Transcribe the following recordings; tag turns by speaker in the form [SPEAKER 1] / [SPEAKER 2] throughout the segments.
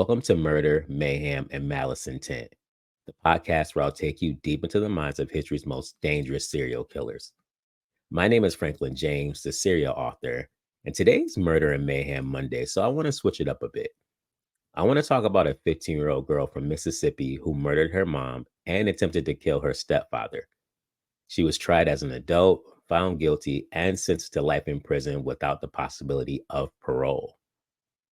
[SPEAKER 1] Welcome to Murder, Mayhem, and Malice Intent, the podcast where I'll take you deep into the minds of history's most dangerous serial killers. My name is Franklin James, the serial author, and today's Murder and Mayhem Monday, so I want to switch it up a bit. I want to talk about a 15-year-old girl from Mississippi who murdered her mom and attempted to kill her stepfather. She was tried as an adult, found guilty, and sentenced to life in prison without the possibility of parole.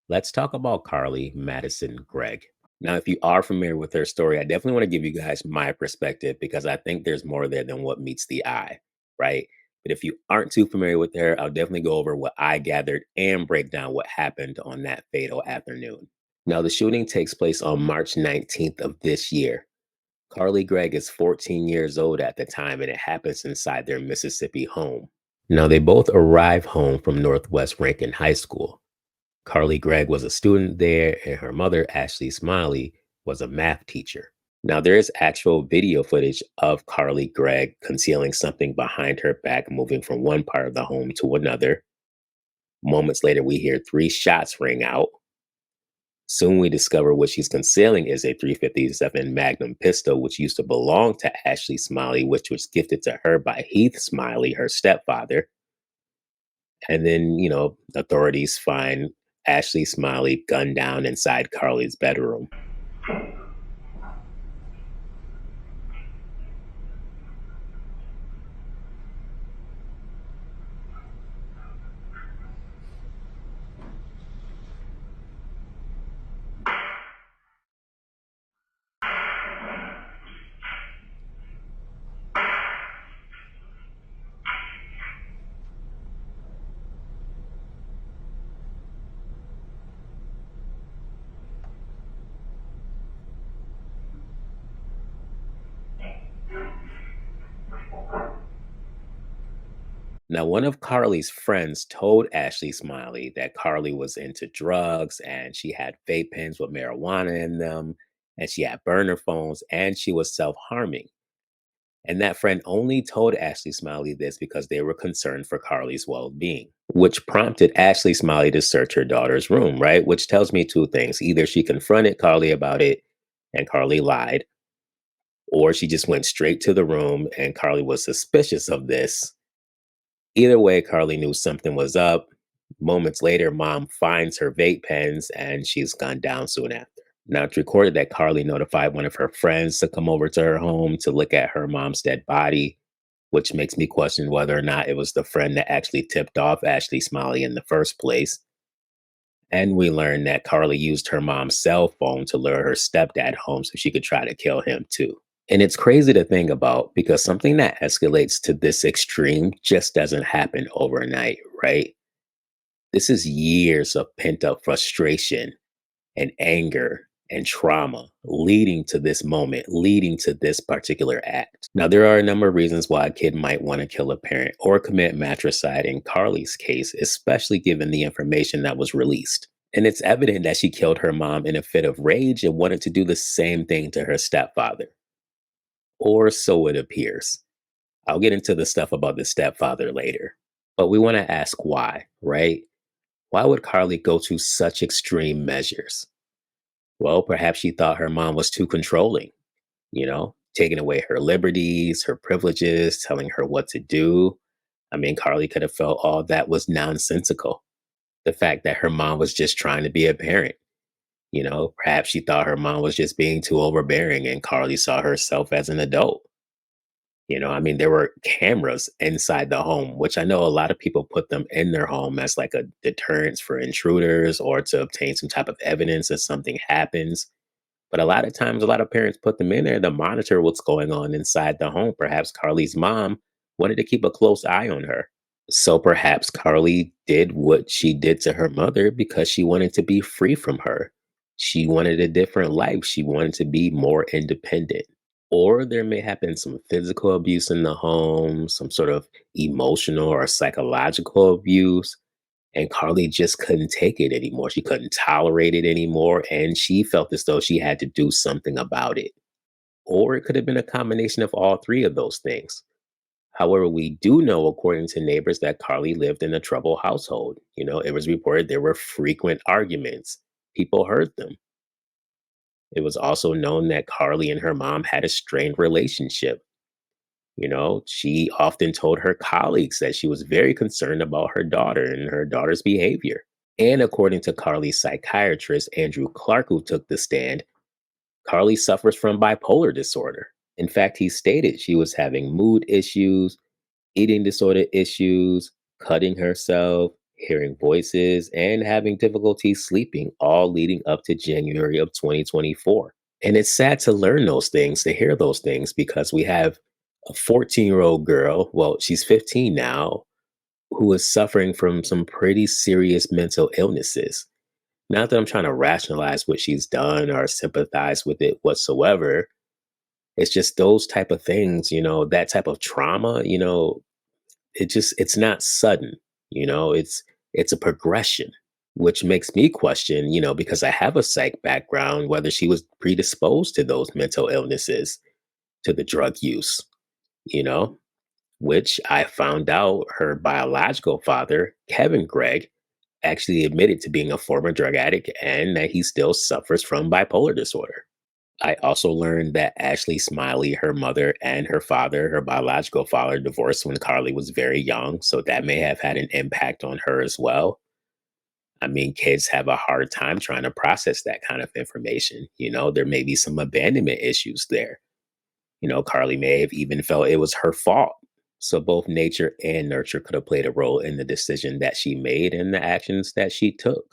[SPEAKER 1] Let's talk about Carley Madison Gregg. Now, if you are familiar with her story, I definitely want to give you guys my perspective because I think there's more there than what meets the eye, right? But if you aren't too familiar with her, I'll definitely go over what I gathered and break down what happened on that fatal afternoon. Now, the shooting takes place on March 19th of this year. Carley Gregg is 14 years old at the time, and it happens inside their Mississippi home. Now, they both arrive home from Northwest Rankin High School. Carley Gregg was a student there, and her mother, Ashley Smiley, was a math teacher. Now, there is actual video footage of Carley Gregg concealing something behind her back, moving from one part of the home to another. Moments later, we hear 3 shots ring out. Soon we discover what she's concealing is a .357 Magnum pistol, which used to belong to Ashley Smiley, which was gifted to her by Heath Smiley, her stepfather. And then, authorities find Ashley Smiley gunned down inside Carley's bedroom. Now, one of Carley's friends told Ashley Smiley that Carley was into drugs and she had vape pens with marijuana in them, and she had burner phones, and she was self harming. And that friend only told Ashley Smiley this because they were concerned for Carley's well being, which prompted Ashley Smiley to search her daughter's room, right? Which tells me 2 things. Either she confronted Carley about it and Carley lied, or she just went straight to the room and Carley was suspicious of this. Either way, Carley knew something was up. Moments later, mom finds her vape pens and she's gone down soon after. Now, it's recorded that Carley notified one of her friends to come over to her home to look at her mom's dead body, which makes me question whether or not it was the friend that actually tipped off Ashley Smiley in the first place. And we learned that Carley used her mom's cell phone to lure her stepdad home so she could try to kill him too. And it's crazy to think about because something that escalates to this extreme just doesn't happen overnight, right? This is years of pent up frustration and anger and trauma leading to this moment, leading to this particular act. Now, there are a number of reasons why a kid might want to kill a parent or commit matricide in Carley's case, especially given the information that was released. And it's evident that she killed her mom in a fit of rage and wanted to do the same thing to her stepfather. Or so it appears. I'll get into the stuff about the stepfather later. But we want to ask why, right? Why would Carley go to such extreme measures? Well, perhaps she thought her mom was too controlling, taking away her liberties, her privileges, telling her what to do. I mean, Carley could have felt all that was nonsensical. The fact that her mom was just trying to be a parent. Perhaps she thought her mom was just being too overbearing and Carley saw herself as an adult. I mean, there were cameras inside the home, which I know a lot of people put them in their home as like a deterrence for intruders or to obtain some type of evidence that something happens. But a lot of times, a lot of parents put them in there to monitor what's going on inside the home. Perhaps Carley's mom wanted to keep a close eye on her. So perhaps Carley did what she did to her mother because she wanted to be free from her. She wanted a different life. She wanted to be more independent. Or there may have been some physical abuse in the home, some sort of emotional or psychological abuse. And Carley just couldn't take it anymore. She couldn't tolerate it anymore. And she felt as though she had to do something about it. Or it could have been a combination of all 3 of those things. However, we do know, according to neighbors, that Carley lived in a troubled household. It was reported there were frequent arguments. People heard them. It was also known that Carly and her mom had a strained relationship. She often told her colleagues that she was very concerned about her daughter and her daughter's behavior. And according to Carly's psychiatrist, Andrew Clark, who took the stand, Carly suffers from bipolar disorder. In fact, he stated she was having mood issues, eating disorder issues, cutting herself, hearing voices, and having difficulty sleeping, all leading up to January of 2024. And it's sad to learn those things, to hear those things, because we have a 14-year-old girl, well, she's 15 now, who is suffering from some pretty serious mental illnesses. Not that I'm trying to rationalize what she's done or sympathize with it whatsoever. It's just those type of things, that type of trauma, it's not sudden, it's a progression, which makes me question, because I have a psych background, whether she was predisposed to those mental illnesses, to the drug use, you know, which I found out her biological father, Kevin Gregg, actually admitted to being a former drug addict and that he still suffers from bipolar disorder. I also learned that Ashley Smiley, her mother, and her father, her biological father, divorced when Carly was very young. So that may have had an impact on her as well. I mean, kids have a hard time trying to process that kind of information. There may be some abandonment issues there. Carly may have even felt it was her fault. So both nature and nurture could have played a role in the decision that she made and the actions that she took.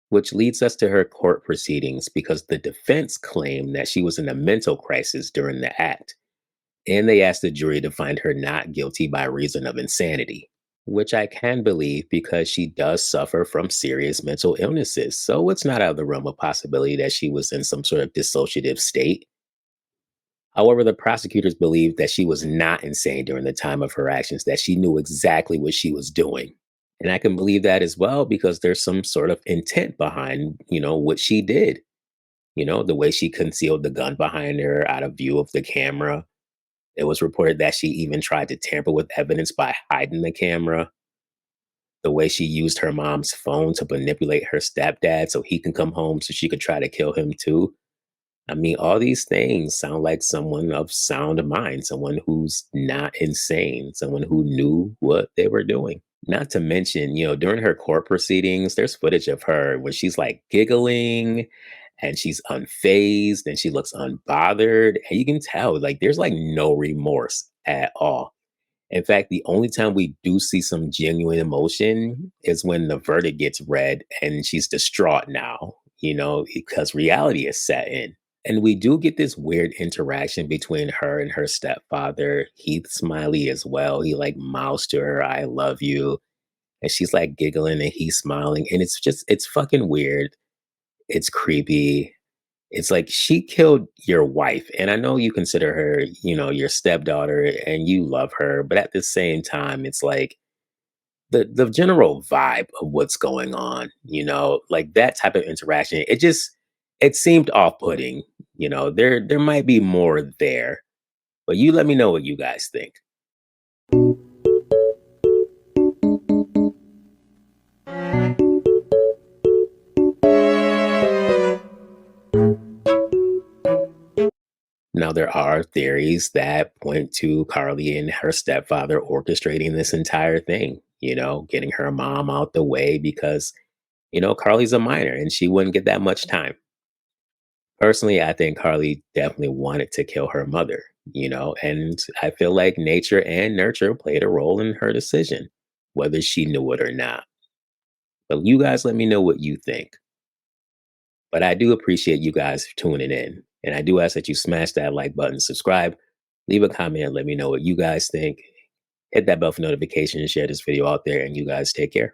[SPEAKER 1] Which leads us to her court proceedings because the defense claimed that she was in a mental crisis during the act, and they asked the jury to find her not guilty by reason of insanity, which I can believe because she does suffer from serious mental illnesses. So it's not out of the realm of possibility that she was in some sort of dissociative state. However, the prosecutors believed that she was not insane during the time of her actions, that she knew exactly what she was doing. And I can believe that as well because there's some sort of intent behind, what she did. The way she concealed the gun behind her out of view of the camera. It was reported that she even tried to tamper with evidence by hiding the camera. The way she used her mom's phone to manipulate her stepdad so he can come home so she could try to kill him too. I mean, all these things sound like someone of sound mind, someone who's not insane, someone who knew what they were doing. Not to mention, during her court proceedings, there's footage of her when she's like giggling and she's unfazed and she looks unbothered. And you can tell, like, there's like no remorse at all. In fact, the only time we do see some genuine emotion is when the verdict gets read and she's distraught now, because reality is set in. And we do get this weird interaction between her and her stepfather, Heath Smiley, as well. He like mouths to her, "I love you." And she's like giggling and he's smiling. And it's fucking weird. It's creepy. It's like she killed your wife. And I know you consider her, your stepdaughter and you love her. But at the same time, it's like the general vibe of what's going on, like that type of interaction, it seemed off-putting. There might be more there. But you let me know what you guys think. Now, there are theories that point to Carly and her stepfather orchestrating this entire thing, getting her mom out the way because, Carly's a minor and she wouldn't get that much time. Personally, I think Carly definitely wanted to kill her mother, and I feel like nature and nurture played a role in her decision, whether she knew it or not. But you guys let me know what you think. But I do appreciate you guys tuning in. And I do ask that you smash that like button, subscribe, leave a comment, let me know what you guys think. Hit that bell for notification and share this video out there. And you guys take care.